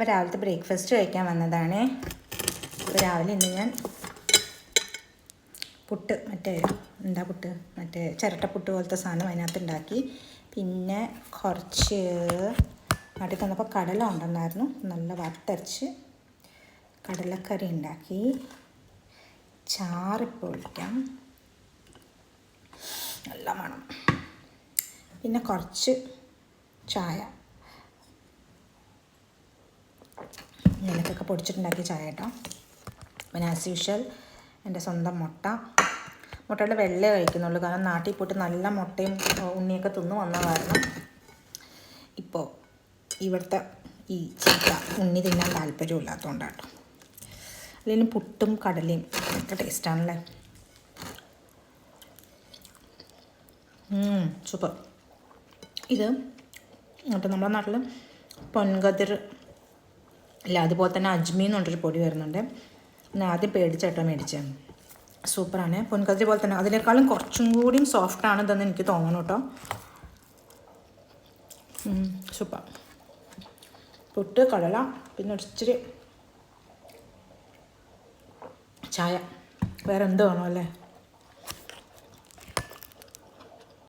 രാവിലത്തെ ബ്രേക്ക്ഫാസ്റ്റ് കഴിക്കാൻ വന്നതാണ്. രാവിലെ ഇന്ന് ഞാൻ പുട്ട്, മറ്റേ ചിരട്ടപ്പുട്ട് പോലത്തെ സാധനം അതിനകത്ത് ഉണ്ടാക്കി. പിന്നെ കുറച്ച് നാട്ടിൽ തന്നപ്പോൾ കടല ഉണ്ടെന്നായിരുന്നു, നല്ല വറുത്തരച്ച് കടലക്കറി ഉണ്ടാക്കി. ചാറിപ്പോൾ ഒഴിക്കാം, നല്ല മണം. പിന്നെ കുറച്ച് ചായ, നിലക്കൊക്കെ പൊടിച്ചിട്ടുണ്ടാക്കിയ ചായ കേട്ടോ. പിന്നെ ആസ് യൂഷ്വൽ എൻ്റെ സ്വന്തം മുട്ടയുടെ വെള്ളേ കഴിക്കുന്നുള്ളൂ, കാരണം നാട്ടിൽ പോയിട്ട് നല്ല മുട്ടയും ഉണ്ണിയൊക്കെ തിന്നു വന്ന കാരണം ഇപ്പോൾ ഇവിടുത്തെ ഈ ചീത്ത ഉണ്ണി തിന്നാൻ താല്പര്യമില്ലാത്തതുകൊണ്ടാണ് കേട്ടോ. അല്ലെങ്കിൽ പുട്ടും കടലയും ഒക്കെ ടേസ്റ്റാണല്ലേ. സൂപ്പർ. ഇത് കേട്ടോ നമ്മുടെ നാട്ടിൽ പൊൻകതിർ ഇല്ല, അതുപോലെ തന്നെ അജ്മി എന്ന് പറഞ്ഞൊരു പൊടി വരുന്നുണ്ട്. ഞാൻ ആദ്യം പേടിച്ചാട്ടോ മേടിച്ചത്. സൂപ്പറാണ്. പൊൻകതിരി പോലെ തന്നെ, അതിനേക്കാളും കുറച്ചും കൂടിയും സോഫ്റ്റാണ് ഇതെന്ന് എനിക്ക് തോന്നണം കേട്ടോ. സൂപ്പർ. പുട്ട്, കടല, പിന്നെ ഇച്ചിരി ചായ, വേറെ എന്ത് വേണോ അല്ലേ.